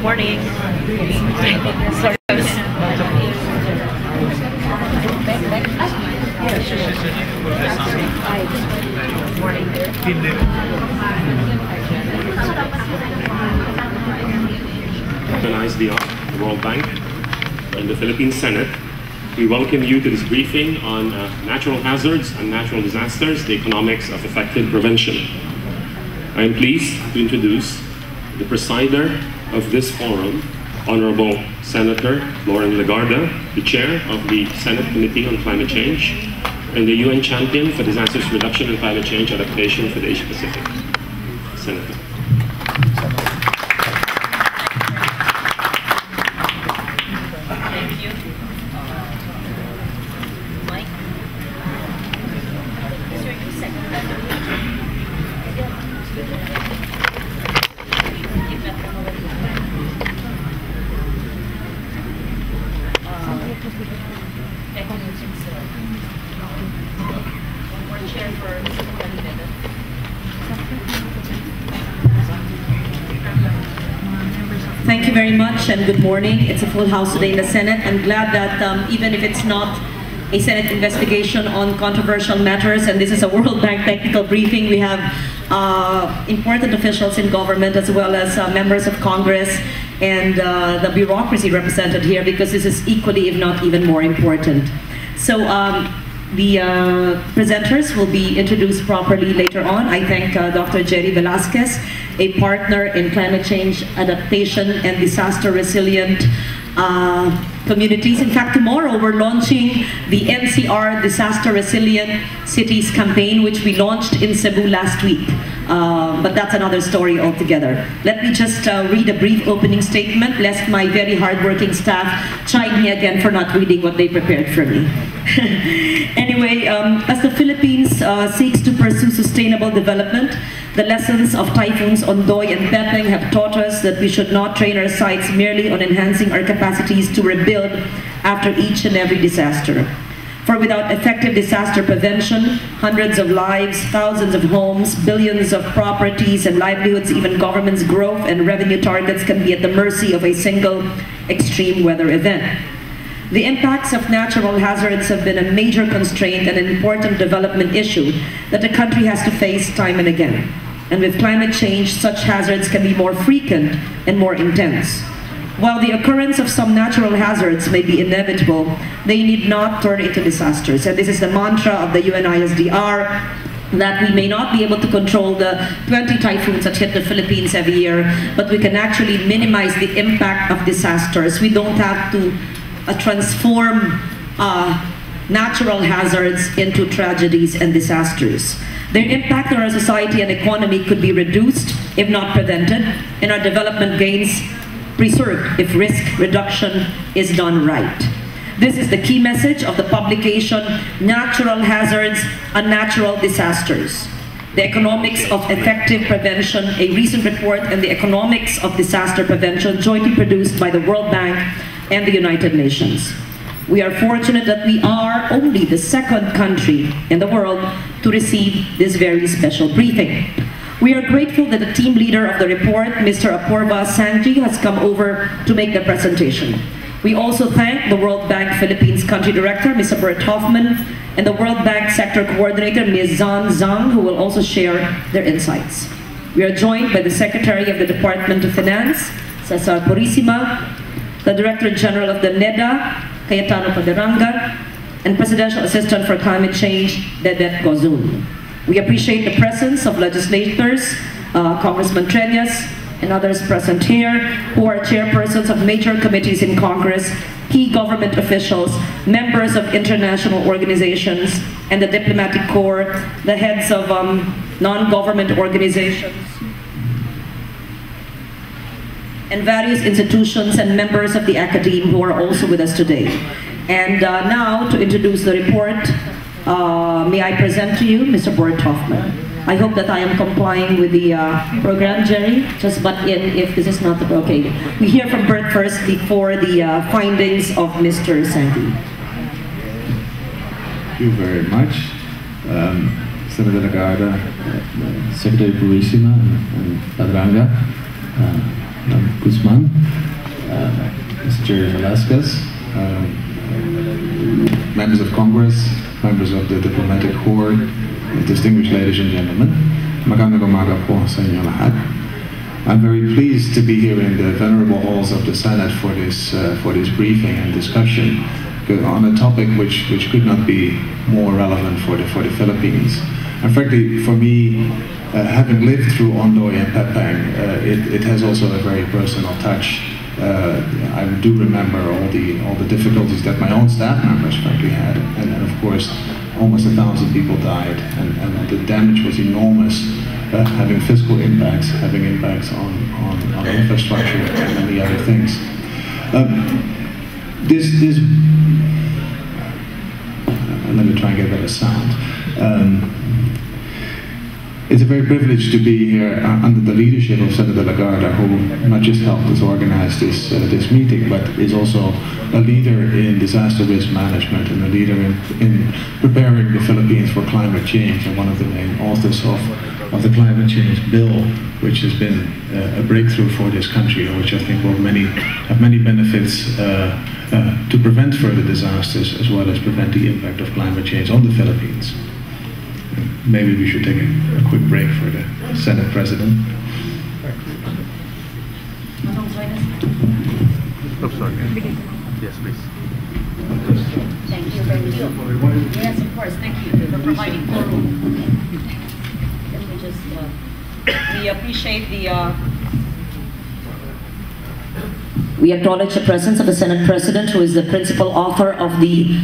Morning. Sorry. Organize the World Bank and the Philippine Senate. We welcome you to this briefing on natural hazards and natural disasters, the economics of effective prevention. I am pleased to introduce the presider of this forum, Honorable Senator Loren Legarda, the chair of the Senate Committee on Climate Change, and the UN champion for disasters reduction and climate change adaptation for the Asia Pacific. Senator. Thank you. Mike? One more chair for Thank you very much and good morning. It's a full house today in the Senate. I'm glad that even if it's not a Senate investigation on controversial matters, and this is a World Bank technical briefing, we have important officials in government as well as members of Congress and the bureaucracy represented here, because this is equally, if not even more important. So the presenters will be introduced properly later on. I thank Dr. Jerry Velasquez, a partner in climate change adaptation and disaster resilient communities. In fact, tomorrow we're launching the NCR Disaster Resilient Cities campaign, which we launched in Cebu last week. But that's another story altogether. Let me just read a brief opening statement, lest my very hardworking staff chide me again for not reading what they prepared for me. Anyway, as the Philippines seeks to pursue sustainable development, the lessons of typhoons Ondoy and Pepeng have taught us that we should not train our sights merely on enhancing our capacities to rebuild after each and every disaster. For without effective disaster prevention, hundreds of lives, thousands of homes, billions of properties and livelihoods, even governments' growth and revenue targets can be at the mercy of a single extreme weather event. The impacts of natural hazards have been a major constraint and an important development issue that the country has to face time and again. And with climate change, such hazards can be more frequent and more intense. While the occurrence of some natural hazards may be inevitable, they need not turn into disasters. And this is the mantra of the UNISDR, that we may not be able to control the 20 typhoons that hit the Philippines every year, but we can actually minimize the impact of disasters. We don't have to transform natural hazards into tragedies and disasters. Their impact on our society and economy could be reduced, if not prevented, and our development gains preserved if risk reduction is done right. This is the key message of the publication, Natural Hazards and Natural Disasters: The Economics of Effective Prevention, a recent report on the economics of disaster prevention jointly produced by the World Bank and the United Nations. We are fortunate that we are only the second country in the world to receive this very special briefing. We are grateful that the team leader of the report, Mr. Apurva Sangji, has come over to make the presentation. We also thank the World Bank Philippines Country Director, Mr. Bert Hofman, and the World Bank Sector Coordinator, Ms. Zan Zhang, who will also share their insights. We are joined by the Secretary of the Department of Finance, Cesar Purisima, the Director General of the NEDA, Cayetano Paderanga, and Presidential Assistant for Climate Change, Dedet Gozun. We appreciate the presence of legislators, Congressman Treñas, and others present here, who are chairpersons of major committees in Congress, key government officials, members of international organizations, and the diplomatic corps, the heads of non-government organizations, and various institutions and members of the academe who are also with us today. And now, to introduce the report, may I present to you Mr. Bert Hofman. I hope that I am complying with the program, Jerry. Just butt in if this is not the, okay. We hear from Bert first before the findings of Mr. Sandy. Thank you very much. Senator Legarda, Secretary Purisima, and Padrang. Guzman, Mr. Velasquez, members of Congress, members of the diplomatic corps, distinguished ladies and gentlemen. Magandang umaga po sa inyo lahat. I'm very pleased to be here in the venerable halls of the Senate for this briefing and discussion on a topic which could not be more relevant for the Philippines. And frankly, for me, having lived through Ondoy and Pepang, it has also a very personal touch. I do remember all the difficulties that my own staff members frankly had, and of course almost 1,000 people died, and the damage was enormous, having fiscal impacts, having impacts on infrastructure and many other things. Let me try and get better sound. It's a very privilege to be here under the leadership of Senator Legarda, who not just helped us organize this meeting, but is also a leader in disaster risk management and a leader in preparing the Philippines for climate change, and one of the main authors of the climate change bill, which has been a breakthrough for this country, which I think will have many benefits to prevent further disasters, as well as prevent the impact of climate change on the Philippines. Maybe we should take a quick break for the Senate President. Oh, sorry. Yes, please. Thank you very much. Yes, of course. Thank you for providing forum. Let me just, we appreciate the... We acknowledge the presence of the Senate President, who is the principal author of the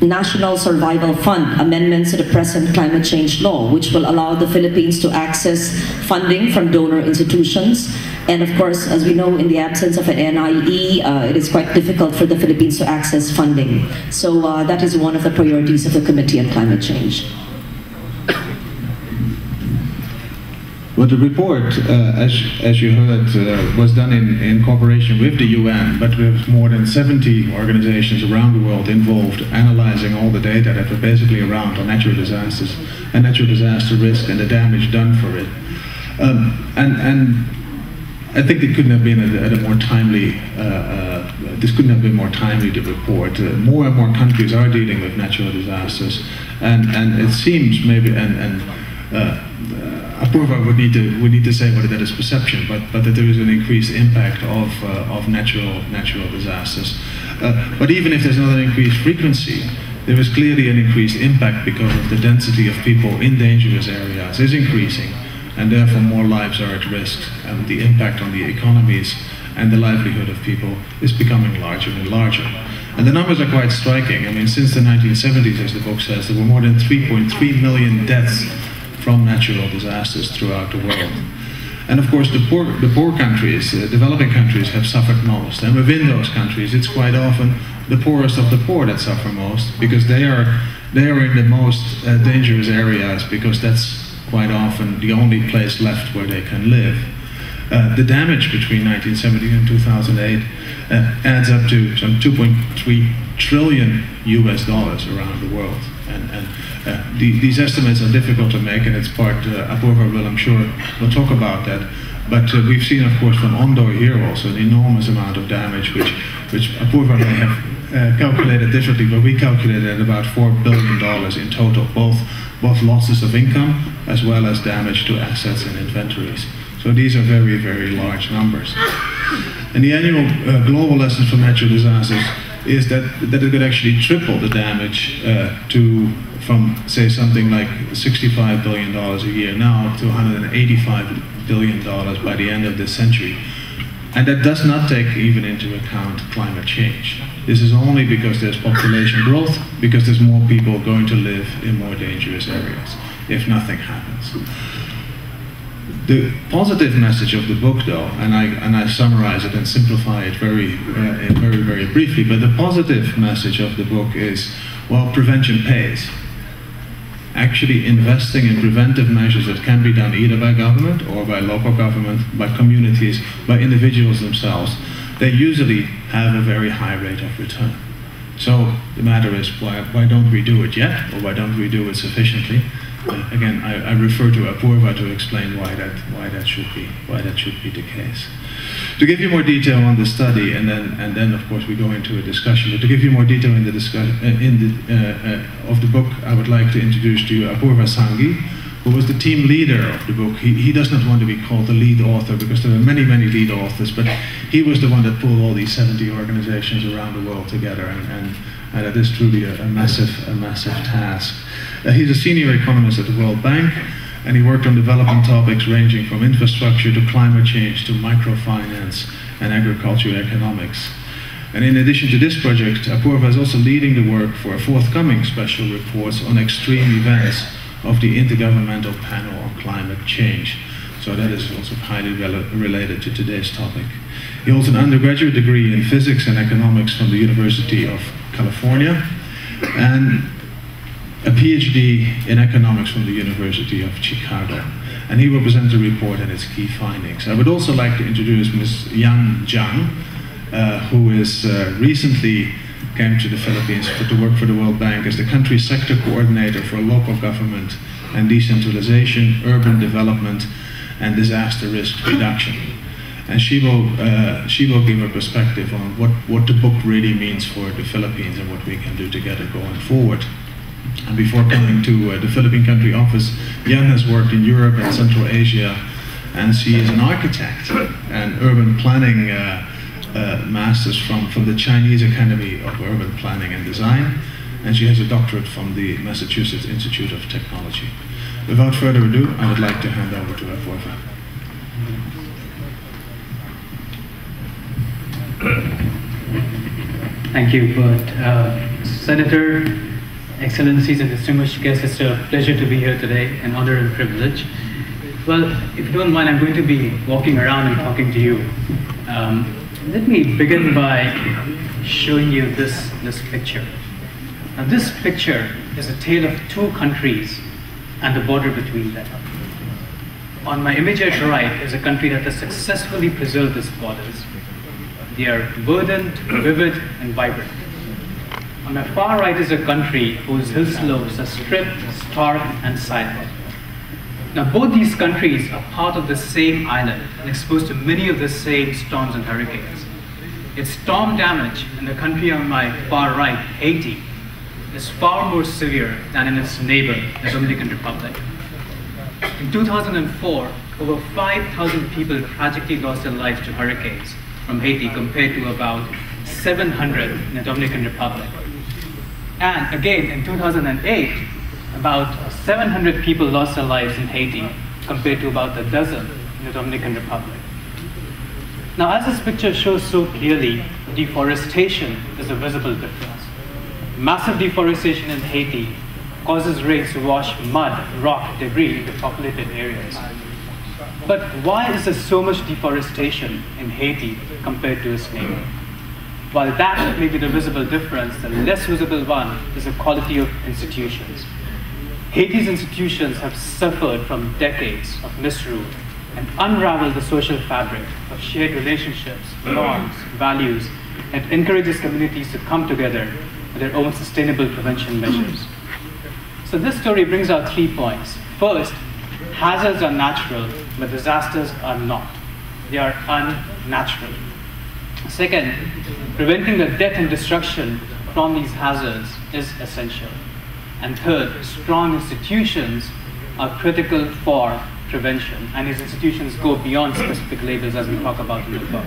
National Survival Fund amendments to the present climate change law, which will allow the Philippines to access funding from donor institutions. And of course, as we know, in the absence of an NIE, it is quite difficult for the Philippines to access funding. So that is one of the priorities of the Committee on Climate Change. Well, the report, as you heard, was done in cooperation with the UN, but with more than 70 organizations around the world involved, analyzing all the data that were basically around on natural disasters and natural disaster risk and the damage done for it. And I think it couldn't have been at a more timely, this couldn't have been more timely to report. More and more countries are dealing with natural disasters, and it seems maybe, Apurva would need to say whether that is perception, but that there is an increased impact of natural disasters. But even if there's not an increased frequency, there is clearly an increased impact because of the density of people in dangerous areas is increasing, and therefore more lives are at risk, and the impact on the economies and the livelihood of people is becoming larger and larger. And the numbers are quite striking. I mean, since the 1970s, as the book says, there were more than 3.3 million deaths from natural disasters throughout the world. And of course, the poor countries, developing countries, have suffered most. And within those countries, it's quite often the poorest of the poor that suffer most, because they are in the most dangerous areas, because that's quite often the only place left where they can live. The damage between 1970 and 2008 adds up to some $2.3 trillion around the world. And these estimates are difficult to make, and it's part, Apurva will, I'm sure, will talk about that. But we've seen, of course, from Ondoy here also an enormous amount of damage, which Apurva may have calculated differently, but we calculated at about $4 billion in total, both losses of income as well as damage to assets and inventories. So these are very, very large numbers. And the annual global lesson from natural disasters is that it could actually triple the damage from, say, something like $65 billion a year now to $185 billion by the end of this century. And that does not take even into account climate change. This is only because there's population growth, because there's more people going to live in more dangerous areas, if nothing happens. The positive message of the book, though, and I summarize it and simplify it very, very briefly, but the positive message of the book is, well, prevention pays. Actually investing in preventive measures that can be done either by government or by local government, by communities, by individuals themselves, they usually have a very high rate of return. So the matter is, why don't we do it yet, or why don't we do it sufficiently? again, I refer to Apurva to explain why that should be the case. To give you more detail on the study, and then of course we go into a discussion. But to give you more detail in the discussion of the book, I would like to introduce to you Apurva Sanghi, who was the team leader of the book. He does not want to be called the lead author because there are many lead authors, but he was the one that pulled all these 70 organizations around the world together, and that is truly a massive task. He's a senior economist at the World Bank, and he worked on development topics ranging from infrastructure to climate change to microfinance and agriculture economics. And in addition to this project, Apurva is also leading the work for forthcoming special reports on extreme events of the Intergovernmental Panel on Climate Change. So that is also highly related to today's topic. He holds an undergraduate degree in physics and economics from the University of California, and a PhD in economics from the University of Chicago. And he will present the report and its key findings. I would also like to introduce Ms. Yan Zhang, who is recently came to the Philippines to work for the World Bank as the country sector coordinator for local government and decentralization, urban development, and disaster risk reduction. And she will give a perspective on what the book really means for the Philippines and what we can do together going forward. And before coming to the Philippine country office, Yan has worked in Europe and Central Asia, and she is an architect and urban planning masters from the Chinese Academy of Urban Planning and Design, and she has a doctorate from the Massachusetts Institute of Technology. Without further ado, I would like to hand over to Apurva. Thank you, Bert. Senator, Excellencies and distinguished guests, it's a pleasure to be here today, an honor and privilege. Well, if you don't mind, I'm going to be walking around and talking to you. Let me begin by showing you this picture. Now, this picture is a tale of two countries and the border between them. On my immediate right is a country that has successfully preserved its borders. They are verdant, vivid, and vibrant. On my far right is a country whose hill slopes are stripped, stark, and silent. Now, both these countries are part of the same island and exposed to many of the same storms and hurricanes. Its storm damage in the country on my far right, Haiti, is far more severe than in its neighbor, the Dominican Republic. In 2004, over 5,000 people tragically lost their lives to hurricanes from Haiti, compared to about 700 in the Dominican Republic. And again, in 2008, about 700 people lost their lives in Haiti, compared to about a dozen in the Dominican Republic. Now, as this picture shows so clearly, deforestation is a visible difference. Massive deforestation in Haiti causes rains to wash mud, rock, debris into populated areas. But why is there so much deforestation in Haiti compared to its neighbor? While that may be the visible difference, the less visible one is the quality of institutions. Haiti's institutions have suffered from decades of misrule and unraveled the social fabric of shared relationships, norms, values, and encourages communities to come together with their own sustainable prevention measures. So this story brings out 3 points. First, hazards are natural, but disasters are not. They are unnatural. Second, preventing the death and destruction from these hazards is essential. And third, strong institutions are critical for prevention, and these institutions go beyond specific labels, as we talk about in the book.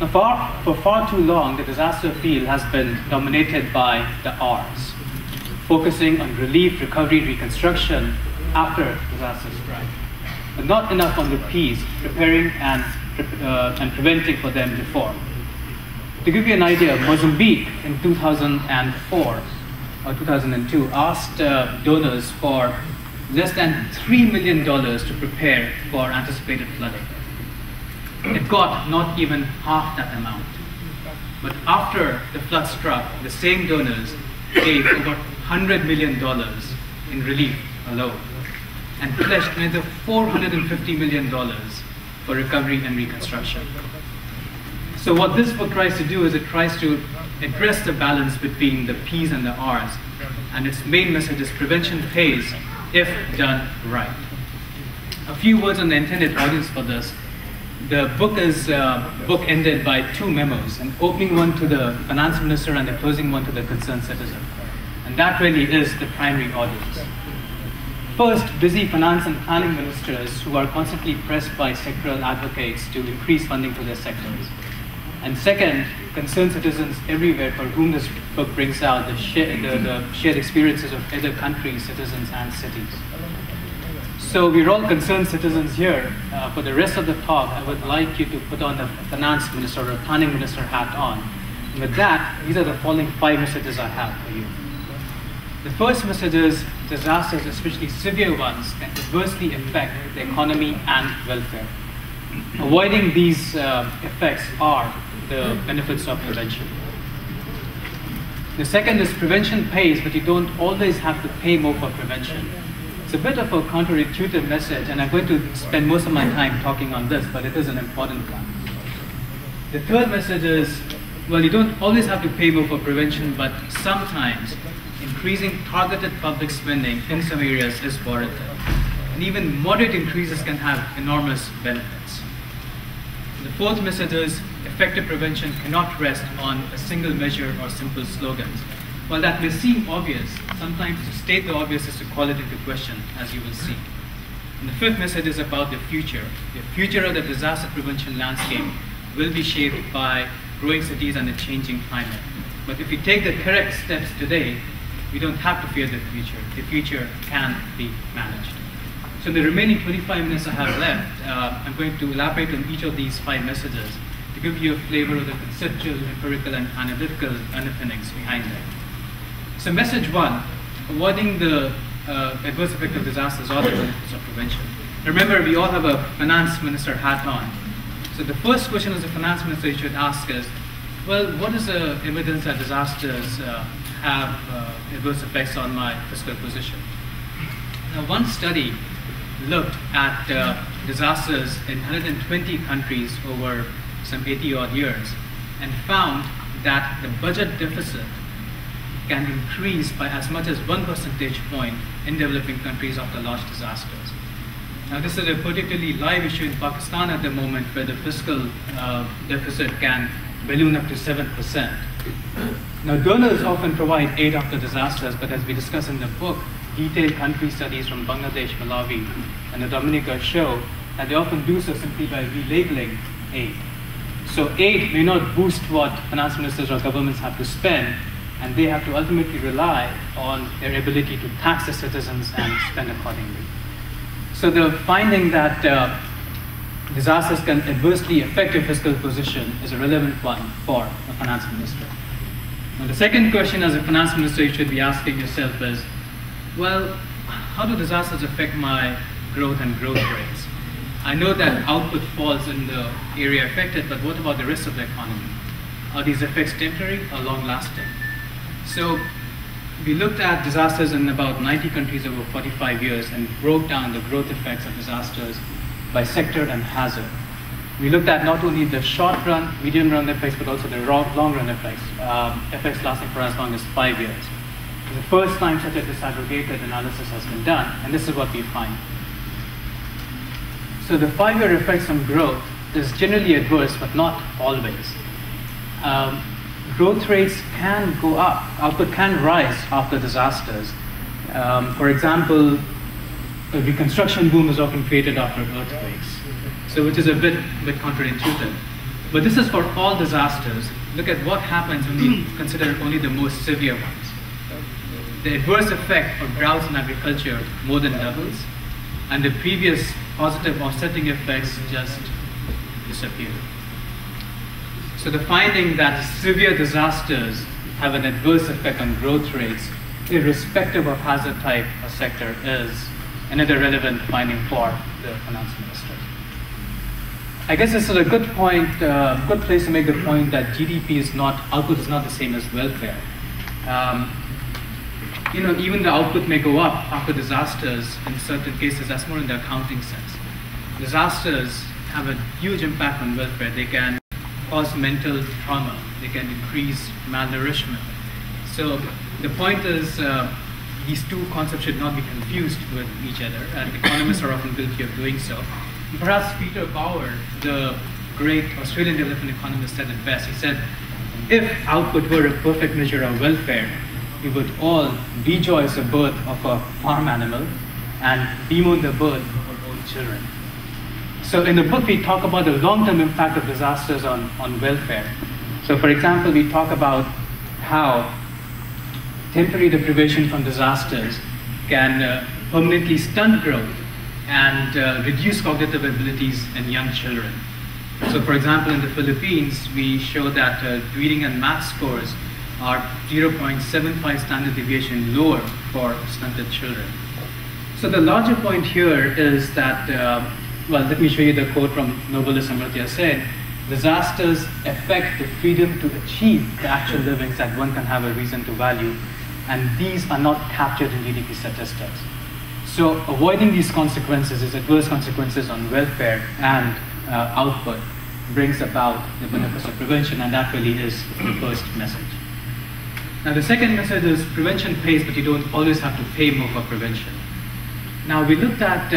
Now, for far too long, the disaster field has been dominated by the R's, focusing on relief, recovery, reconstruction after disaster strike, but not enough on the P's, preparing and preventing for them before. To give you an idea, Mozambique in 2004 or 2002 asked donors for less than $3 million to prepare for anticipated flooding. It got not even half that amount. But after the flood struck, the same donors gave over $100 million in relief alone, and pledged another $450 million for recovery and reconstruction. So what this book tries to do is it tries to address the balance between the P's and the R's, and its main message is prevention pays, if done right. A few words on the intended audience for this. The book is bookended by two memos, an opening one to the finance minister and a closing one to the concerned citizen. And that really is the primary audience. First, busy finance and planning ministers who are constantly pressed by sectoral advocates to increase funding to their sectors. And second, concerned citizens everywhere for whom this book brings out the shared experiences of other countries, citizens, and cities. So we're all concerned citizens here. For the rest of the talk, I would like you to put on the finance minister or planning minister hat on. And with that, these are the following 5 messages I have for you. The first message is disasters, especially severe ones, can adversely affect the economy and welfare. Avoiding these effects are the benefits of prevention. The second is prevention pays, but you don't always have to pay more for prevention. It's a bit of a counterintuitive message, and I'm going to spend most of my time talking on this, but it is an important one. The third message is, well, you don't always have to pay more for prevention, but sometimes increasing targeted public spending in some areas is warranted. And even moderate increases can have enormous benefits. The fourth message is effective prevention cannot rest on a single measure or simple slogans. While that may seem obvious, sometimes to state the obvious is to call it into question, as you will see. And the fifth message is about the future. The future of the disaster prevention landscape will be shaped by growing cities and a changing climate. But if we take the correct steps today, we don't have to fear the future. The future can be managed. So in the remaining 25 minutes I have left, I'm going to elaborate on each of these 5 messages to give you a flavor of the conceptual, empirical, and analytical underpinnings behind them. So message 1, avoiding the adverse effect of disasters or the benefits of prevention. Remember, we all have a finance minister hat on. So the first question as a finance minister you should ask is, well, what is the evidence that disasters have adverse effects on my fiscal position? Now, one study looked at disasters in 120 countries over some 80-odd years and found that the budget deficit can increase by as much as 1 percentage point in developing countries after large disasters. Now, this is a particularly live issue in Pakistan at the moment, where the fiscal deficit can balloon up to 7%. Now, donors often provide aid after disasters, but as we discuss in the book, detailed country studies from Bangladesh, Malawi, and the Dominica show that they often do so simply by relabeling aid. So aid may not boost what finance ministers or governments have to spend, and they have to ultimately rely on their ability to tax the citizens and spend accordingly. So the finding that disasters can adversely affect your fiscal position is a relevant one for a finance minister. Now, the second question as a finance minister you should be asking yourself is, well, how do disasters affect my growth and growth rates? I know that output falls in the area affected, but what about the rest of the economy? Are these effects temporary or long-lasting? So we looked at disasters in about 90 countries over 45 years and broke down the growth effects of disasters by sector and hazard. We looked at not only the short-run, medium-run effects, but also the long-run effects, effects lasting for as long as 5 years. The first time such a disaggregated analysis has been done, and this is what we find. So the 5-year effects on growth is generally adverse, but not always. Growth rates can go up, output can rise after disasters. For example, a reconstruction boom is often created after earthquakes, so which is a bit counterintuitive. But this is for all disasters. Look at what happens when we consider only the most severe ones. The adverse effect of droughts in agriculture more than doubles, and the previous positive offsetting effects just disappear. So the finding that severe disasters have an adverse effect on growth rates, irrespective of hazard type or sector, is another relevant finding for the finance minister. I guess this is a good point, good place to make the point that GDP is not, output is not the same as welfare. Even the output may go up after disasters in certain cases. That's more in the accounting sense. Disasters have a huge impact on welfare. They can cause mental trauma. They can increase malnourishment. So the point is, these two concepts should not be confused with each other, and economists are often guilty of doing so. And perhaps Peter Bauer, the great Australian development economist, said it best. He said, if output were a perfect measure of welfare, we would all rejoice the birth of a farm animal and bemoan the birth of our own children. So in the book, we talk about the long-term impact of disasters on welfare. So for example, we talk about how temporary deprivation from disasters can permanently stunt growth and reduce cognitive abilities in young children. So for example, in the Philippines, we show that reading and math scores are 0.75 standard deviation lower for stunted children. So the larger point here is that, well, let me show you the quote from Nobelist Amartya Sen. Disasters affect the freedom to achieve the actual livings that one can have a reason to value, and these are not captured in GDP statistics. So avoiding these consequences, these adverse consequences on welfare and output, brings about the benefits of prevention, and that really is the first message. Now the second message is prevention pays, but you don't always have to pay more for prevention. Now we looked at,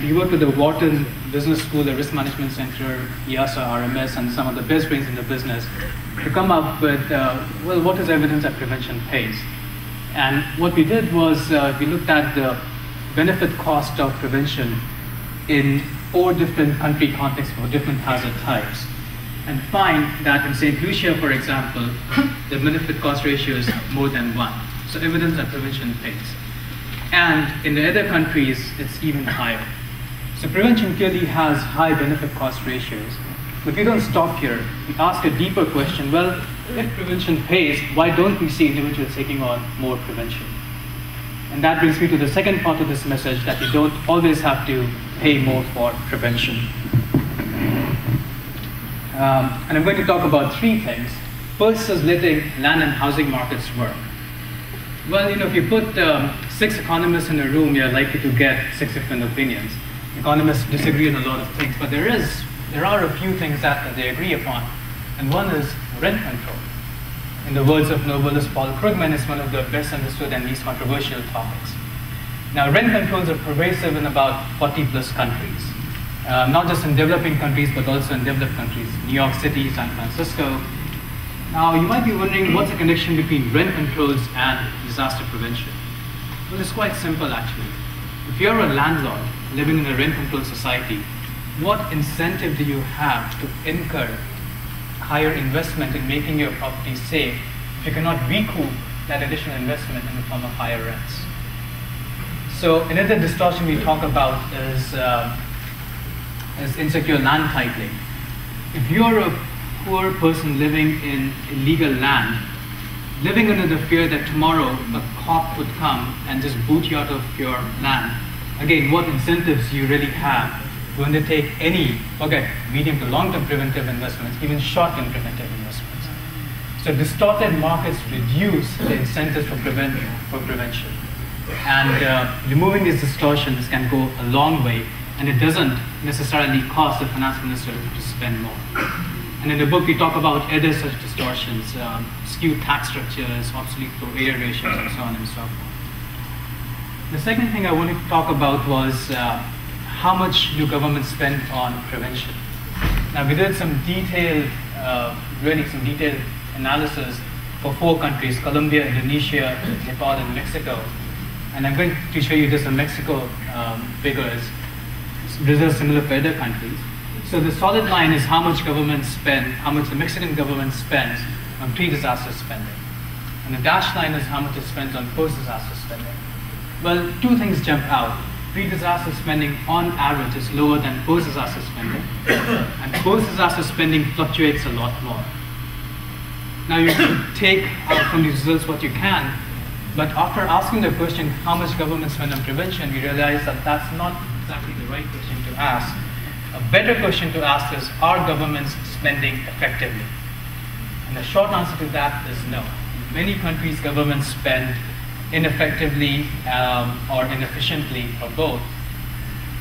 we worked with the Wharton Business School, the Risk Management Center, IASA, RMS, and some of the best brains in the business to come up with, well, what is evidence that prevention pays? And what we did was we looked at the benefit cost of prevention in 4 different country contexts for different hazard types, and find that in St. Lucia, for example, the benefit cost ratio is more than 1. So evidence that prevention pays. And in the other countries, it's even higher. So prevention clearly has high benefit cost ratios. But we don't stop here. We ask a deeper question. Well, if prevention pays, why don't we see individuals taking on more prevention? And that brings me to the second part of this message, that you don't always have to pay more for prevention. And I'm going to talk about 3 things. First is letting land and housing markets work. Well, you know, if you put 6 economists in a room, you're likely to get 6 different opinions. Economists disagree on a lot of things, but there are a few things that they agree upon. And one is rent control. In the words of Nobelist Paul Krugman, it's one of the best understood and least controversial topics. Now, rent controls are pervasive in about 40+ countries. Not just in developing countries, but also in developed countries, New York City, San Francisco. Now, you might be wondering, what's the connection between rent controls and disaster prevention? Well, it's quite simple, actually. If you're a landlord living in a rent-controlled society, what incentive do you have to incur higher investment in making your property safe if you cannot recoup that additional investment in the form of higher rents? So another distortion we talk about is insecure land titling. If you're a poor person living in illegal land, living under the fear that tomorrow a cop would come and just boot you out of your land, again, what incentives you really have to undertake any, medium to long-term preventive investments, even short-term preventive investments. So distorted markets reduce the incentives for prevention. And removing these distortions can go a long way, and it doesn't necessarily cost the finance minister to spend more. And in the book, we talk about other such distortions, skewed tax structures, obsolete flow-area ratios, and so on and so forth. The second thing I wanted to talk about was how much do governments spend on prevention? Now, we did some detailed, some detailed analysis for 4 countries, Colombia, Indonesia, Nepal, and Mexico. And I'm going to show you just the Mexico figures. These are similar for other countries. So the solid line is how much governments spend, how much the Mexican government spends on pre-disaster spending. And the dashed line is how much it spends on post-disaster spending. Well, 2 things jump out. Pre-disaster spending on average is lower than post-disaster spending, and post-disaster spending fluctuates a lot more. Now you can take out from these results what you can, but after asking the question, how much government spend on prevention, we realize that that's not exactly the right question to ask. A better question to ask is, are governments spending effectively? And the short answer to that is no. In many countries, governments spend ineffectively or inefficiently, or both.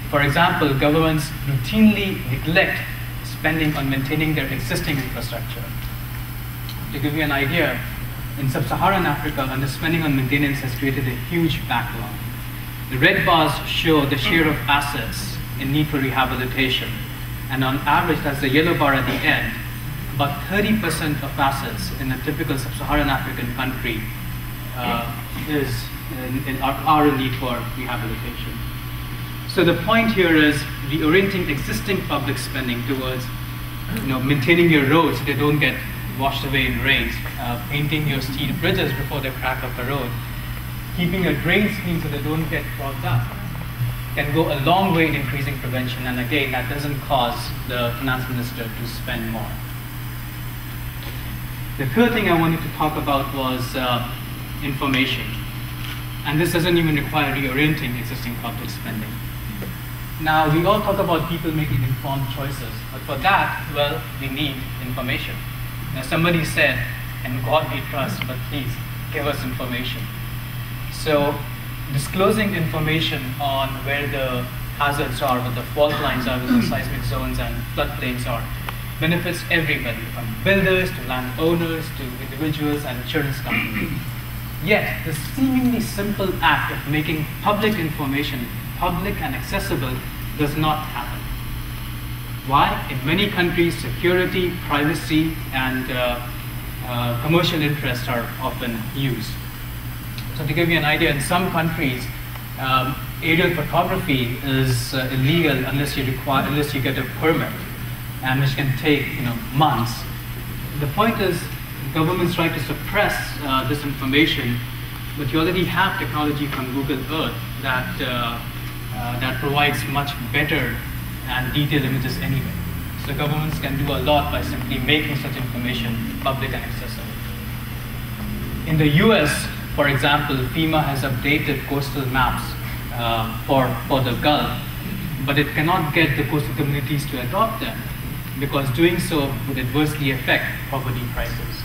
For example, governments routinely neglect spending on maintaining their existing infrastructure. To give you an idea, in sub-Saharan Africa, underspending on maintenance has created a huge backlog. The red bars show the share of assets in need for rehabilitation. And on average, that's the yellow bar at the end, about 30% of assets in a typical sub-Saharan African country are in need for rehabilitation. So the point here is reorienting existing public spending towards maintaining your roads so they don't get washed away in rains, painting your steel bridges before they crack up the road, keeping your drains clean so they don't get clogged up, can go a long way in increasing prevention. And again, that doesn't cause the finance minister to spend more. The third thing I wanted to talk about was information. And this doesn't even require reorienting existing public spending. Now, we all talk about people making informed choices, but for that, well, we need information. Now, somebody said, "In God we trust, but please give us information." So, disclosing information on where the hazards are, where the fault lines are, where the seismic zones and floodplains are, benefits everybody, from builders to landowners to individuals and insurance companies. Yet, the seemingly simple act of making public information public and accessible does not happen. Why? In many countries, security, privacy, and commercial interests are often used. So to give you an idea, in some countries, aerial photography is illegal unless you get a permit, and which can take months. The point is, governments try to suppress this information, but you already have technology from Google Earth that provides much better and detailed images anyway. So governments can do a lot by simply making such information public and accessible. In the US, for example, FEMA has updated coastal maps for the Gulf, but it cannot get the coastal communities to adopt them, because doing so would adversely affect property prices.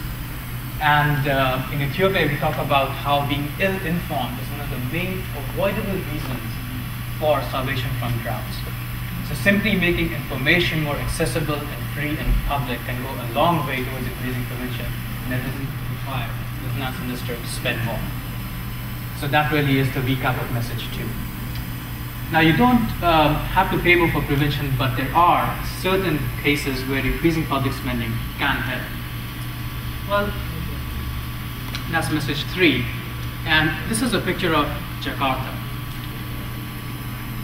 And in Ethiopia, we talk about how being ill-informed is one of the main avoidable reasons for starvation from droughts. So simply making information more accessible and free and public can go a long way towards increasing prevention, and that doesn't require the finance minister to spend more. So that really is the recap of message 2. Now, you don't have to pay more for prevention, but there are certain cases where increasing public spending can help. Well, that's message 3. And this is a picture of Jakarta.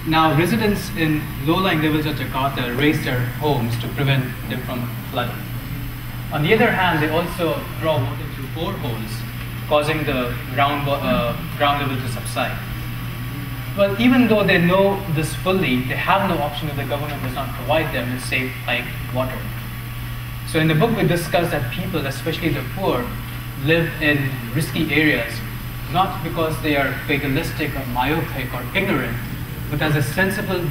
Now, residents in low-lying levels of Jakarta raise their homes to prevent them from flooding. On the other hand, they also draw water through boreholes, causing the ground level to subside. Well, even though they know this fully, they have no option if the government does not provide them with safe piped water. So in the book, we discuss that people, especially the poor, live in risky areas, not because they are fatalistic or myopic or ignorant, but as a sensible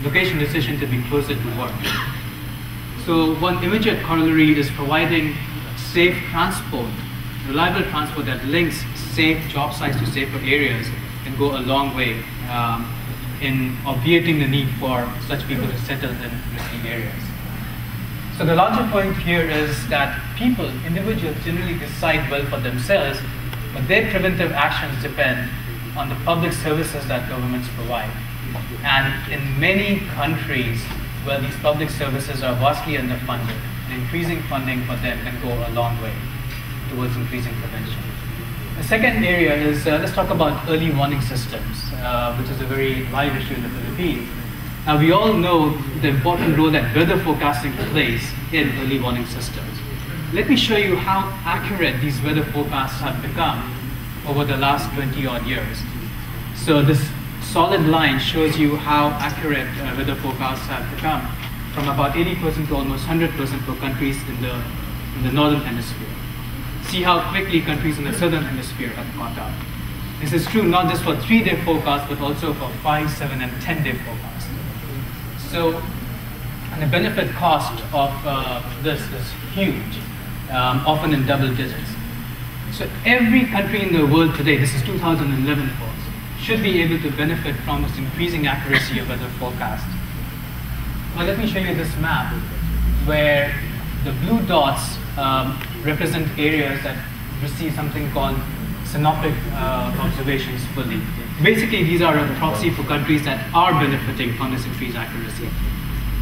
location decision to be closer to work. So one immediate corollary is providing safe transport, reliable transport that links safe job sites to safer areas can go a long way in obviating the need for such people to settle in risky areas. So the larger point here is that people, individuals, generally decide well for themselves, but their preventive actions depend on the public services that governments provide. And in many countries, well, these public services are vastly underfunded, and increasing funding for them can go a long way towards increasing prevention. The second area is, let's talk about early warning systems, which is a very live issue in the Philippines. Now, we all know the important role that weather forecasting plays in early warning systems. Let me show you how accurate these weather forecasts have become over the last 20-odd years. So this solid line shows you how accurate weather forecasts have become, from about 80% to almost 100% for countries in the northern hemisphere. See how quickly countries in the southern hemisphere have caught up. This is true not just for 3-day forecasts, but also for 5, 7, and 10-day forecasts. So, and the benefit cost of this is huge, often in double digits. So every country in the world today, this is 2011 folks, should be able to benefit from this increasing accuracy of weather forecasts. Well, let me show you this map where the blue dots represent areas that receive something called synoptic observations fully. Basically, these are a proxy for countries that are benefiting from this increased accuracy.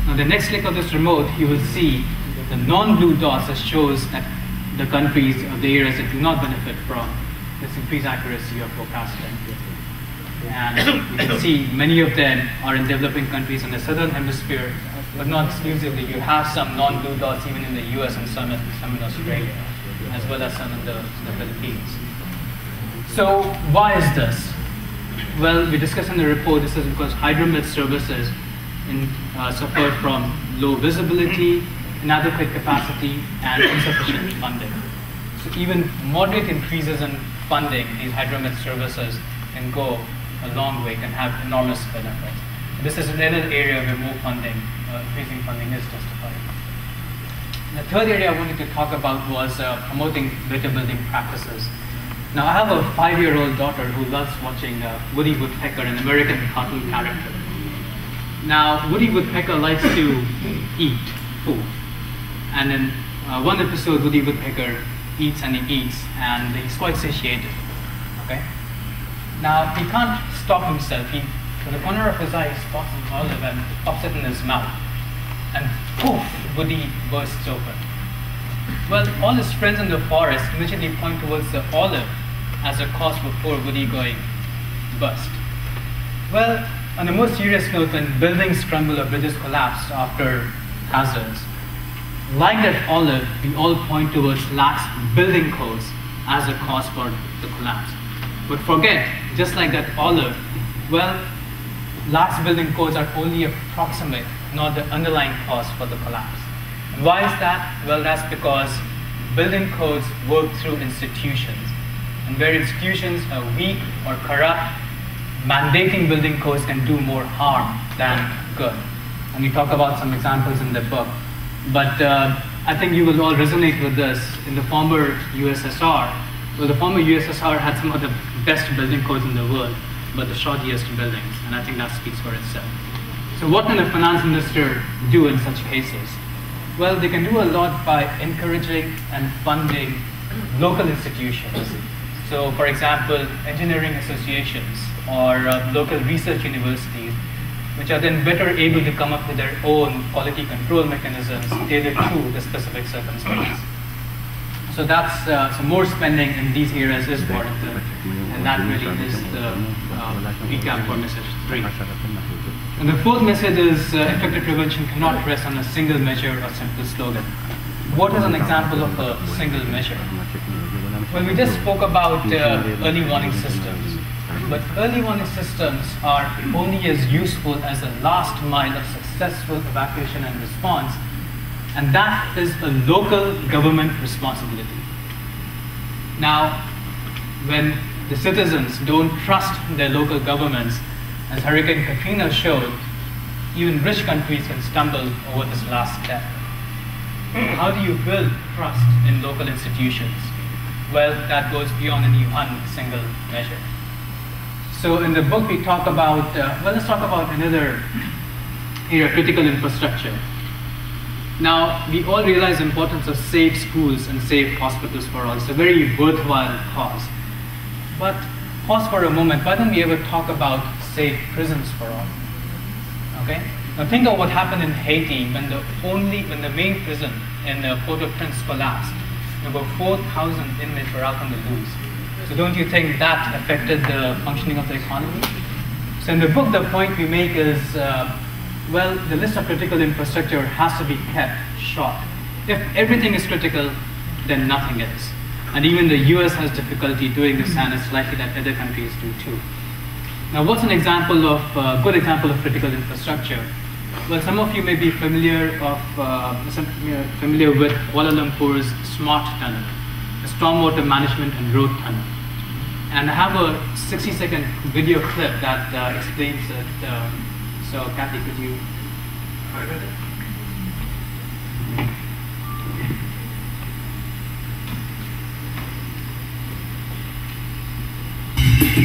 Now, the next click of this remote, you will see the non-blue dots that shows that the countries or the areas that do not benefit from this increased accuracy of forecasting. And you can see many of them are in developing countries in the southern hemisphere, but not exclusively. You have some non-blue dots even in the US and some in Australia, as well as some in the Philippines. So why is this? Well, we discussed in the report, this is because hydromet services suffer from low visibility, inadequate capacity, and insufficient funding. So even moderate increases in funding, these hydromet services can go a long way, can have enormous benefits. This is another area where more funding, increasing funding is justified. The third area I wanted to talk about was promoting better building practices. Now, I have a 5-year-old daughter who loves watching Woody Woodpecker, an American cartoon character. Now, Woody Woodpecker likes to eat food. And in one episode, Woody Woodpecker eats and he eats, and he's quite satiated. Okay? Now, he can't stop himself. With the corner of his eye, he spots an olive and pops it in his mouth. And poof, Woody bursts open. Well, all his friends in the forest immediately point towards the olive as a cause for poor Woody going bust. Well, on a more serious note, when buildings crumble or bridges collapse after hazards, like that olive, we all point towards lax building codes as a cause for the collapse. But forget, just like that olive, well, lax building codes are only approximate, not the underlying cause for the collapse. And why is that? Well, that's because building codes work through institutions. And where institutions are weak or corrupt, mandating building codes can do more harm than good. And we talk about some examples in the book. But I think you will all resonate with this. In the former USSR, well, the former USSR had some of the best building codes in the world, but the shoddiest buildings, and I think that speaks for itself. So what can a finance minister do in such cases? Well, they can do a lot by encouraging and funding local institutions. So, for example, engineering associations or local research universities, which are then better able to come up with their own quality control mechanisms tailored to the specific circumstance. So that's some more spending in these areas is warranted, and that really is the recap for message 3. And the fourth message is effective prevention cannot rest on a single measure or simple slogan. What is an example of a single measure? Well, we just spoke about early warning systems, but early warning systems are only as useful as the last mile of successful evacuation and response, and that is a local government responsibility. Now, when the citizens don't trust their local governments, as Hurricane Katrina showed, even rich countries can stumble over this last step. How do you build trust in local institutions? Well, that goes beyond any one single measure. So in the book we talk about, well, let's talk about another area, critical infrastructure. Now, we all realize the importance of safe schools and safe hospitals for all. It's a very worthwhile cause. But pause for a moment, why don't we ever talk about safe prisons for all? Okay? Now think of what happened in Haiti when the main prison in Port-au-Prince collapsed. Over 4,000 inmates were out on the loose. So don't you think that affected the functioning of the economy? So in the book, the point we make is, well, the list of critical infrastructure has to be kept short. If everything is critical, then nothing is. And even the US has difficulty doing this, and it's likely that other countries do too. Now, what's an example of, good example of critical infrastructure? Well, some of you may be familiar with Kuala Lumpur's SMART tunnel, a stormwater management and road tunnel. And I have a 60-second video clip that explains it. So, Kathy, could you start with it?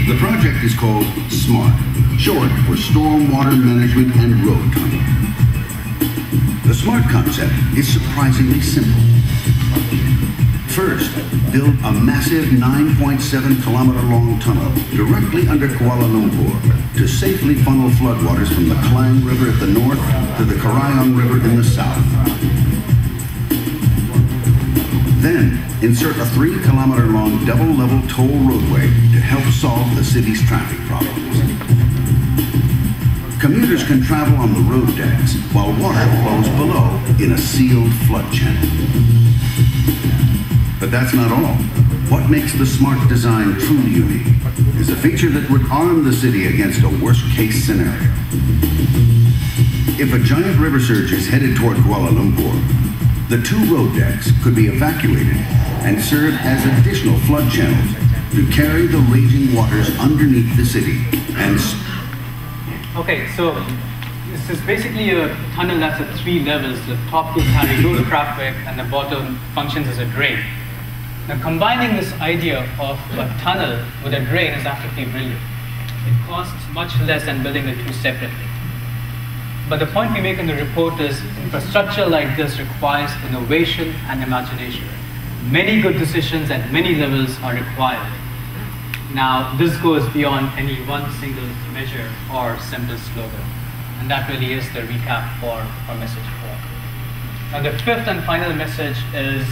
The project is called SMART, short for Stormwater Management and Road Tunnel. The SMART concept is surprisingly simple. First, build a massive 9.7-kilometer-long tunnel directly under Kuala Lumpur to safely funnel floodwaters from the Klang River at the north to the Karayong River in the south. Then, insert a 3-kilometer-long double-level toll roadway to help solve the city's traffic problems. Commuters can travel on the road decks while water flows below in a sealed flood channel. But that's not all. What makes the smart design truly unique is a feature that would arm the city against a worst-case scenario. If a giant river surge is headed toward Kuala Lumpur, the 2 road decks could be evacuated and serve as additional flood channels to carry the raging waters underneath the city and... Okay, so this is basically a tunnel that's at 3 levels. The top could carry road traffic and the bottom functions as a drain. Now, combining this idea of a tunnel with a drain is absolutely brilliant. It costs much less than building the 2 separately. But the point we make in the report is infrastructure like this requires innovation and imagination. Many good decisions at many levels are required. Now, this goes beyond any one single measure or simple slogan. And that really is the recap for our message 4. Now, the 5th and final message is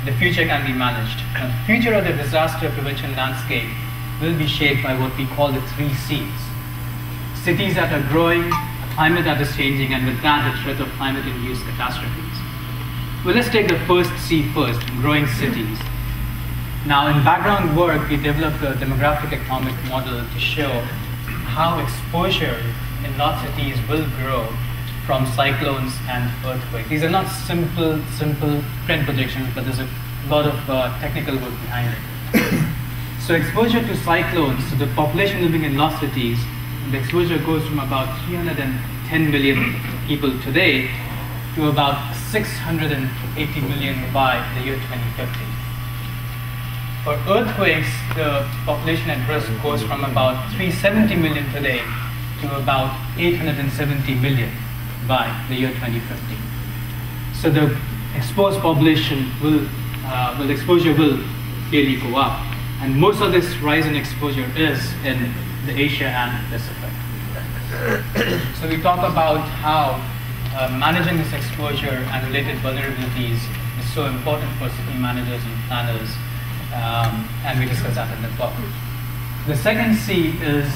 the future can be managed. Now, the future of the disaster prevention landscape will be shaped by what we call the 3 Cs. Cities that are growing, a climate that is changing, and with that, the threat of climate-induced catastrophes. Well, let's take the first C first, growing cities. Now, in background work, we developed a demographic economic model to show how exposure in large cities will grow from cyclones and earthquakes. These are not simple trend projections, but there's a lot of technical work behind it. So exposure to cyclones, so the population living in large cities, the exposure goes from about 310 million people today to about 680 million by the year 2050. For earthquakes, the population at risk goes from about 370 million today to about 870 million by the year 2050. So the exposed population exposure will clearly go up. And most of this rise in exposure is in the Asia and Pacific. So we talk about how managing this exposure and related vulnerabilities is so important for city managers and planners, and we discuss that in the talk. The second C is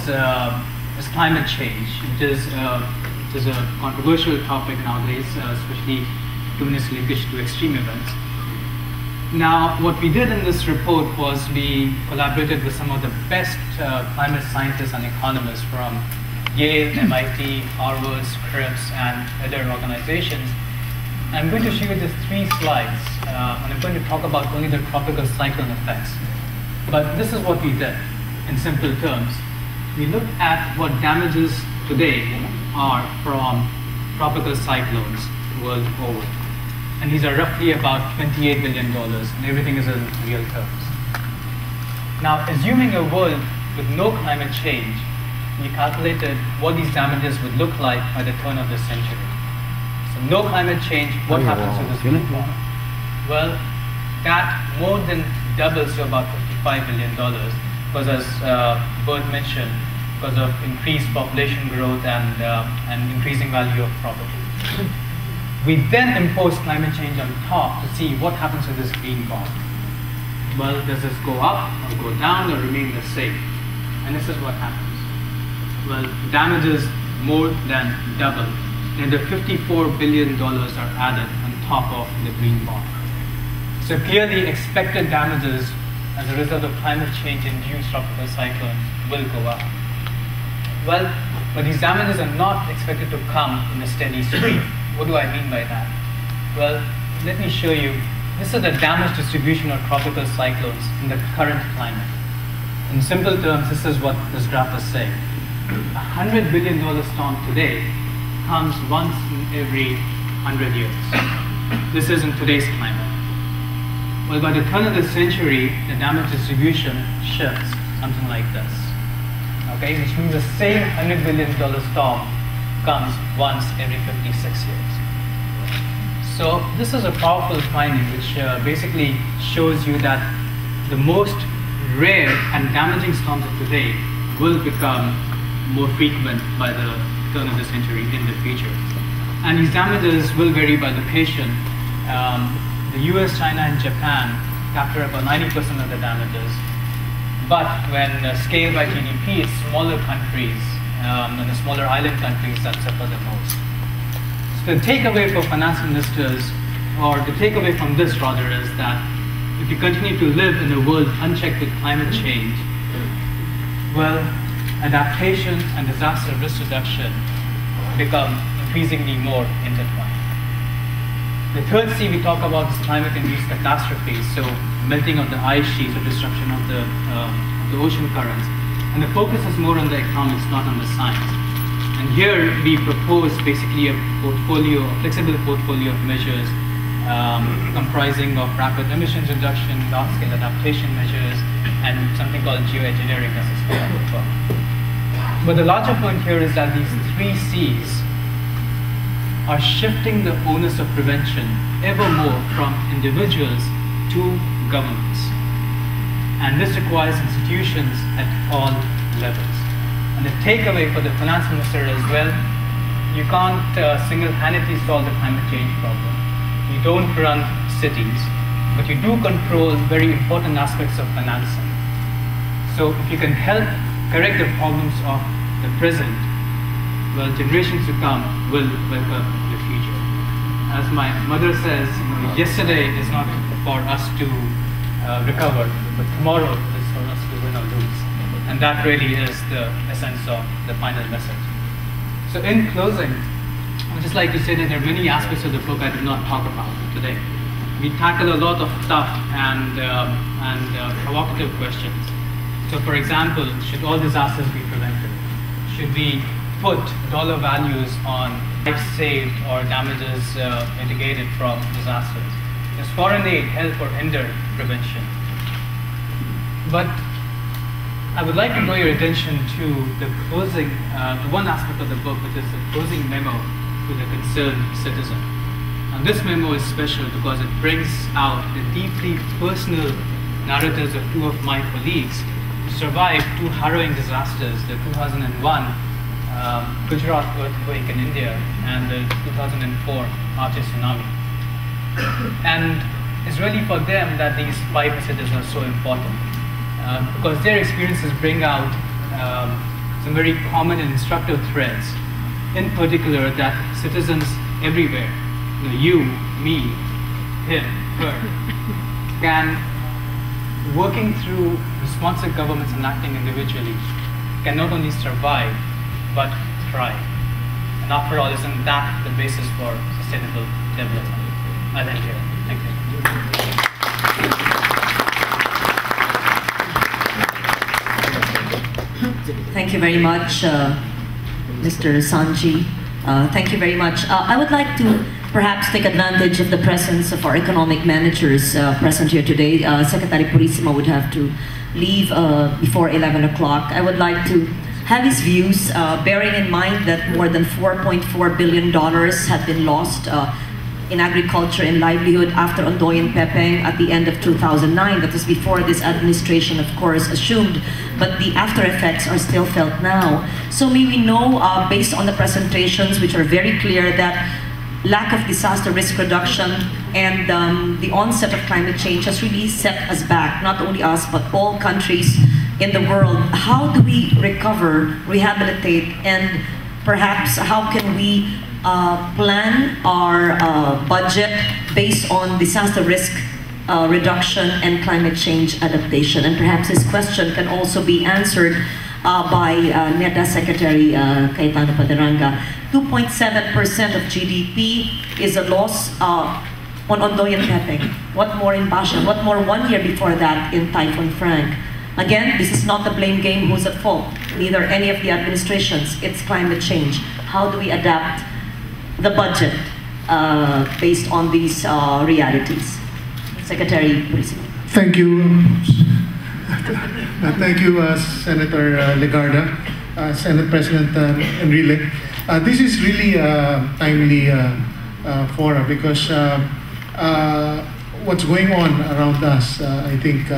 climate change, which is a controversial topic nowadays, especially given its linkage to extreme events. Now, what we did in this report was we collaborated with some of the best climate scientists and economists from Yale, MIT, Harvard, Scripps, and other organizations. I'm going to show you just 3 slides, and I'm going to talk about only the tropical cyclone effects. But this is what we did, in simple terms. We looked at what damages today are from tropical cyclones world over. And these are roughly about $28 billion, and everything is in real terms. Now, assuming a world with no climate change, we calculated what these damages would look like by the turn of the century. So no climate change, what happens to this people? Well, that more than doubles to about $55 billion, because as Bert mentioned, because of increased population growth and increasing value of property. We then impose climate change on top to see what happens to this green bond. Well, does this go up or go down or remain the same? And this is what happens. Well, damages more than double. And the $54 billion are added on top of the green bond. So clearly expected damages as a result of climate change induced tropical cyclones will go up. Well, but these damages are not expected to come in a steady stream. What do I mean by that? Well, let me show you. This is the damage distribution of tropical cyclones in the current climate. In simple terms, this is what this graph is saying. $100 billion storm today comes once in every 100 years. This is in today's climate. Well, by the turn of the century, the damage distribution shifts something like this. Okay, which means the same $100 billion storm comes once every 56 years. So this is a powerful finding which basically shows you that the most rare and damaging storms of today will become more frequent by the turn of the century in the future. And these damages will vary by location. The US, China, and Japan capture about 90% of the damages. But when scaled by GDP, it's smaller countries and the smaller island countries that suffer the most. So the takeaway for finance ministers, or the takeaway from this rather, is that if you continue to live in a world unchecked with climate change, well, adaptation and disaster risk reduction become increasingly more intertwined. The third C we talk about is climate-induced catastrophes, so melting of the ice sheets or disruption of the ocean currents. And the focus is more on the economics, not on the science. And here we propose basically a portfolio, a flexible portfolio of measures comprising of rapid emissions reduction, large-scale adaptation measures, and something called geoengineering as a scale of work. But the larger point here is that these 3 C's are shifting the onus of prevention ever more from individuals to governments. And this requires institutions at all levels. And the takeaway for the finance minister is, well, you can't single-handedly solve the climate change problem. You don't run cities, but you do control very important aspects of financing. So if you can help correct the problems of the present, well, generations to come will welcome the future. As my mother says, yesterday is not for us to recover, but tomorrow is for us to win or lose. And that really is the essence of the final message. So in closing, I'd just like to say that there are many aspects of the book I did not talk about today. We tackle a lot of tough and provocative questions. So for example, should all disasters be prevented? Should we put dollar values on lives saved or damages mitigated from disasters? Does foreign aid help or hinder prevention? But I would like to draw your attention to the closing, to one aspect of the book, which is the closing memo to the concerned citizen. And this memo is special because it brings out the deeply personal narratives of 2 of my colleagues who survived 2 harrowing disasters, the 2001 Gujarat earthquake in India and the 2004 Aceh tsunami. And it's really for them that these 5 messages are so important, because their experiences bring out some very common and instructive threads, in particular that citizens everywhere, you, me, him, her, can, working through responsive governments and acting individually, can not only survive, but thrive. And after all, isn't that the basis for sustainable development? I'll end here. Thank you. Thank you very much, Mr. Sanji. Thank you very much. I would like to perhaps take advantage of the presence of our economic managers present here today. Secretary Purisima would have to leave before 11 o'clock. I would like to have his views, bearing in mind that more than $4.4 billion have been lost in agriculture and livelihood after Ondoy and Pepeng at the end of 2009. That was before this administration, of course, assumed, but the after effects are still felt now. So may we know, based on the presentations, which are very clear, that lack of disaster risk reduction and the onset of climate change has really set us back, not only us, but all countries in the world. How do we recover, rehabilitate, and perhaps how can we plan our budget based on disaster risk reduction and climate change adaptation? And perhaps this question can also be answered by NEDA Secretary Cayetano Paderanga. 2.7% of GDP is a loss on Ondoy and Pepeng. What more in Basha? What more 1 year before that in Typhoon Frank? Again, this is not the blame game who's at fault, neither any of the administrations. It's climate change. How do we adapt the budget based on these realities? Secretary Purisima. Thank you. Thank you, Senator Legarda, Senate President Enrile. This is really a timely fora, because what's going on around us, I think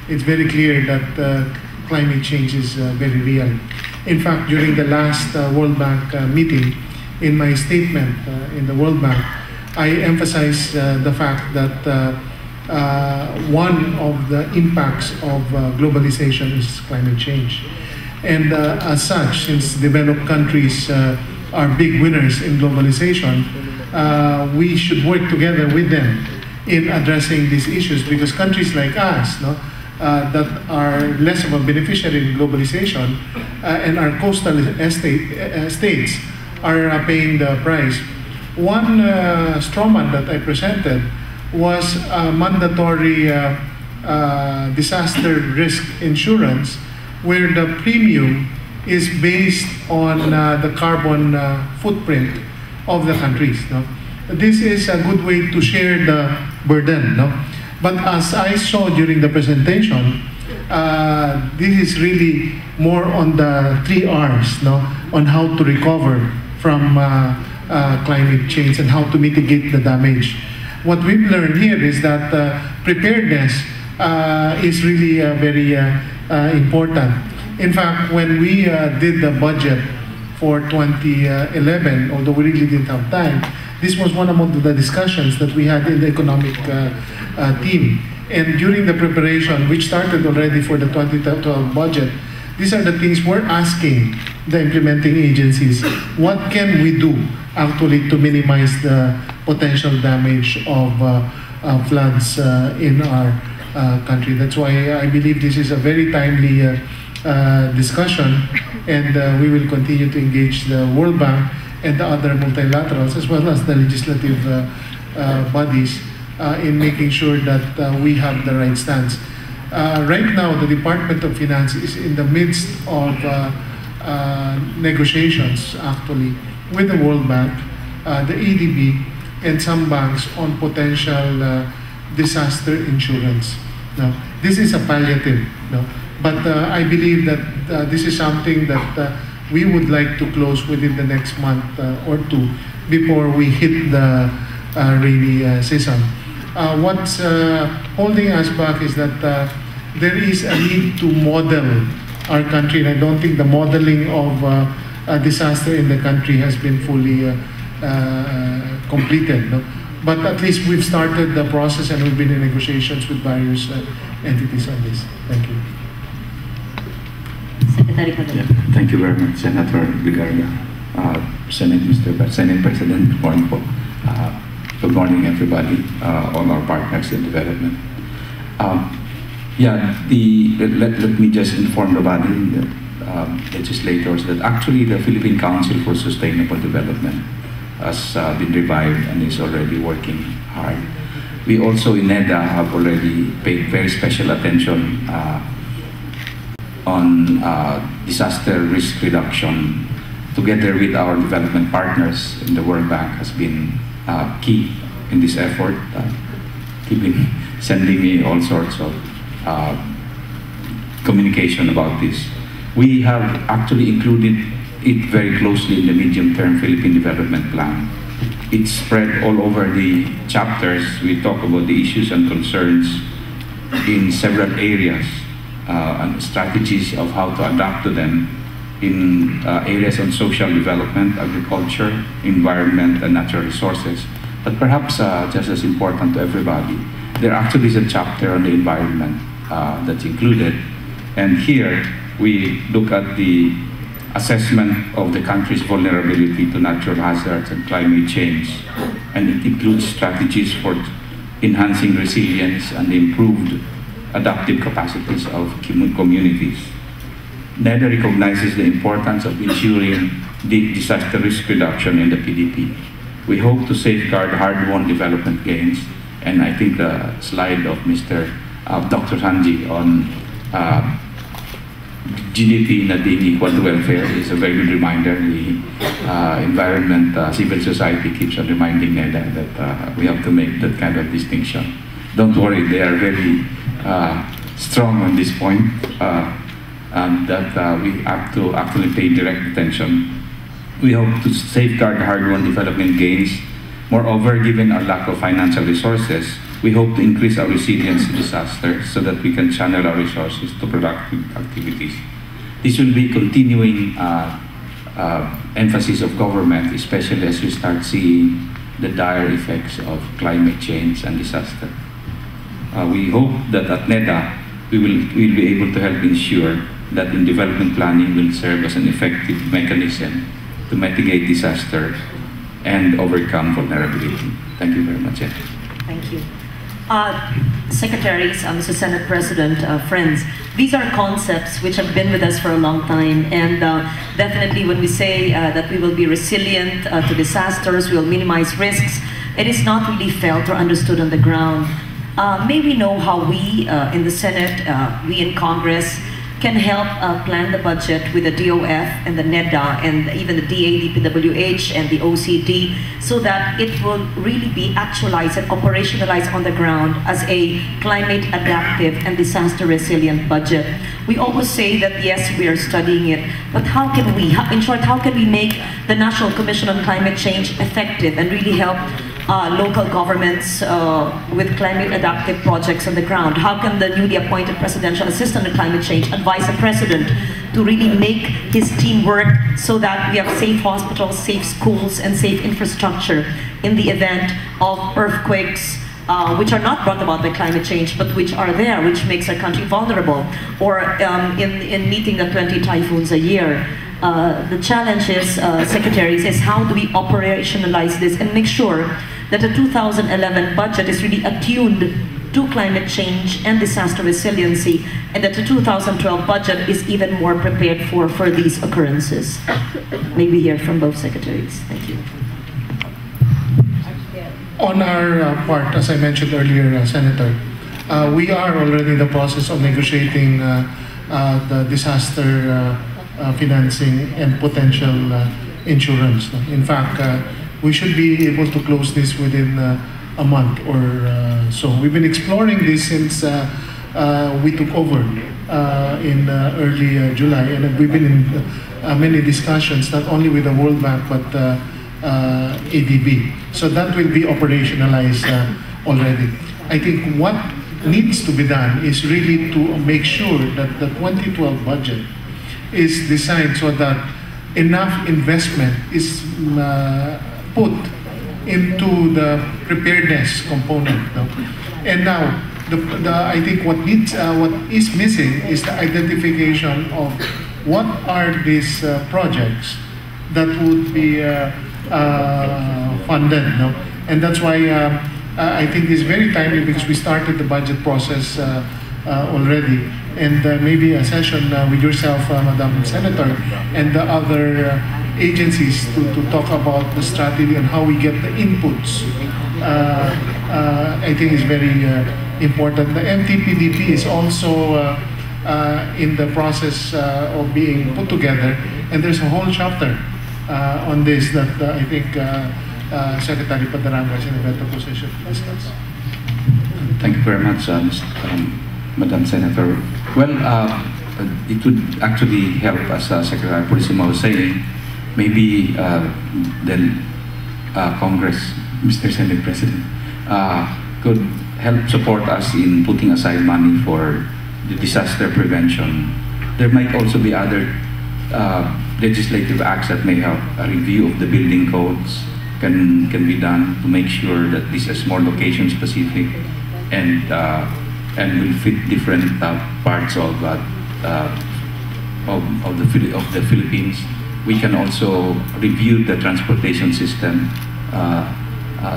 it's very clear that climate change is very real. In fact, during the last World Bank meeting, in my statement in the World Bank, I emphasized the fact that one of the impacts of globalization is climate change. And as such, since developed countries are big winners in globalization, we should work together with them in addressing these issues, because countries like us, that are less of a beneficiary in globalization and our coastal states are paying the price. One strawman that I presented was mandatory disaster risk insurance, where the premium is based on the carbon footprint of the countries. This is a good way to share the burden. But as I saw during the presentation, this is really more on the 3 R's, on how to recover from climate change and how to mitigate the damage. What we've learned here is that preparedness is really very important. In fact, when we did the budget for 2011, although we really didn't have time, this was one among the discussions that we had in the economic team. And during the preparation, which started already for the 2012 budget, these are the things we're asking the implementing agencies. What can we do actually to minimize the potential damage of floods in our country? That's why I believe this is a very timely discussion, and we will continue to engage the World Bank and the other multilaterals, as well as the legislative bodies, in making sure that we have the right stance. Right now, the Department of Finance is in the midst of negotiations, actually, with the World Bank, the EDB, and some banks on potential disaster insurance. Now, this is a palliative, but I believe that this is something that we would like to close within the next month or 2 before we hit the rainy season. What's holding us back is that there is a need to model our country, and I don't think the modeling of a disaster in the country has been fully completed. But at least we've started the process, and we've been in negotiations with various entities on this. Thank you. Secretary Padilla. Yeah, thank you very much, Senator Legarda. Senate Mr. Senate President, good morning po. Good morning, everybody, all our partners in development. Let me just inform the body, the legislators, that actually the Philippine Council for Sustainable Development has been revived and is already working hard. We also in NEDA have already paid very special attention on disaster risk reduction, together with our development partners in the World Bank, has been key in this effort, sending me all sorts of communication about this. We have actually included it very closely in the medium-term Philippine Development Plan. It's spread all over the chapters. We talk about the issues and concerns in several areas and strategies of how to adapt to them in areas on social development, agriculture, environment, and natural resources. But perhaps just as important to everybody, there actually is a chapter on the environment that's included. And here we look at the assessment of the country's vulnerability to natural hazards and climate change. And it includes strategies for enhancing resilience and improved adaptive capacities of communities. NEDA recognizes the importance of ensuring the disaster risk reduction in the PDP. We hope to safeguard hard-won development gains, and I think the slide of Dr. Sanji on GDP not being equal to welfare is a very good reminder. The environment, civil society keeps on reminding NEDA that we have to make that kind of distinction. Don't worry, they are very strong on this point, and that we have to actually pay direct attention. We hope to safeguard hard-won development gains Moreover, given our lack of financial resources, we hope to increase our resilience to disaster so that we can channel our resources to productive activities. This will be continuing emphasis of government, especially as we start seeing the dire effects of climate change and disaster. We hope that at NEDA, we'll be able to help ensure that in development planning will serve as an effective mechanism to mitigate disaster and overcome vulnerability. Thank you very much. Thank you. Secretaries, Mr. Senate President, friends, these are concepts which have been with us for a long time, and definitely when we say that we will be resilient to disasters, we will minimize risks, it is not really felt or understood on the ground. May we know how we in the Senate, we in Congress, can help plan the budget with the DOF and the NEDA and even the DA, DPWH and the OCD, so that it will really be actualized and operationalized on the ground as a climate adaptive and disaster resilient budget. We always say that yes, we are studying it, but how can we, in short, how can we make the National Commission on Climate Change effective and really help local governments with climate adaptive projects on the ground? How can the newly appointed Presidential Assistant on Climate Change advise the President to really make his team work so that we have safe hospitals, safe schools, and safe infrastructure in the event of earthquakes, which are not brought about by climate change, but which are there, which makes our country vulnerable, or in meeting the 20 typhoons a year. The challenge is, secretaries, is how do we operationalize this and make sure that the 2011 budget is really attuned to climate change and disaster resiliency, and that the 2012 budget is even more prepared for these occurrences. May we hear from both secretaries. Thank you. On our part, as I mentioned earlier, Senator, we are already in the process of negotiating the disaster financing and potential insurance. In fact, we should be able to close this within a month or so. We've been exploring this since we took over in early July, and we've been in many discussions, not only with the World Bank, but ADB. So that will be operationalized already. I think what needs to be done is really to make sure that the 2012 budget is designed so that enough investment is put into the preparedness component. No? And now, I think what is missing is the identification of what are these projects that would be funded. No? And that's why I think it's very timely, because we started the budget process already. And maybe a session with yourself, Madam Senator, and the other agencies to talk about the strategy and how we get the inputs, I think is very important. The MTPDP is also in the process of being put together, and there's a whole chapter on this that I think Secretary Padaranga is in a better position to discuss. Thank you very much, Madam Senator. Well, it would actually help, as Secretary Purisima was saying, maybe then Congress, Mr. Senate President, could help support us in putting aside money for the disaster prevention. There might also be other legislative acts that may help. A review of the building codes can be done to make sure that this is more location specific and will fit different parts of the Philippines. We can also review the transportation system,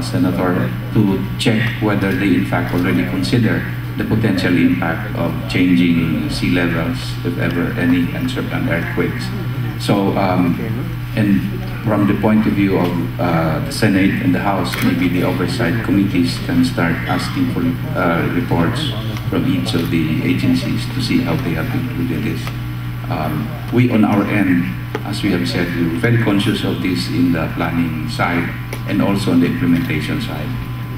Senator, to check whether they in fact already consider the potential impact of changing sea levels, if ever any, and certain earthquakes. So, and from the point of view of the Senate and the House, maybe the oversight committees can start asking for reports from each of the agencies to see how they have included this. We on our end, as we have said, we're very conscious of this in the planning side and also on the implementation side.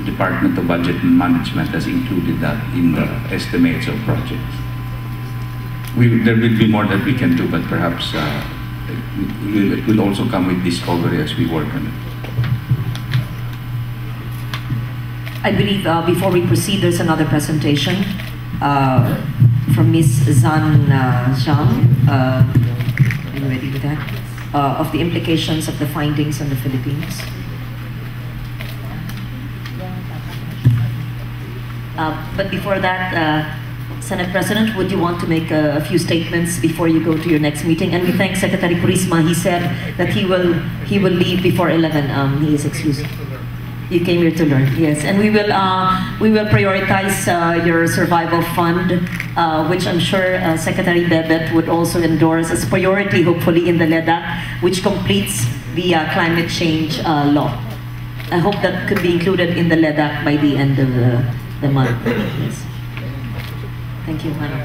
The Department of Budget and Management has included that in the estimates of projects. There will be more that we can do, but perhaps it will also come with discovery as we work on it. I believe before we proceed, there's another presentation from Ms. Zan Zhang. Are you ready with that? Of the implications of the findings on the Philippines. But before that, Senate President, would you want to make a few statements before you go to your next meeting? And we thank Secretary Purisma. He said that he will leave before 11. He is excused. You came here to learn, yes. And we will prioritize your survival fund, which I'm sure Secretary Bebet would also endorse as priority, hopefully, in the LEDAC, which completes the climate change law. I hope that could be included in the LEDAC by the end of the month. Yes. Thank you, Madam.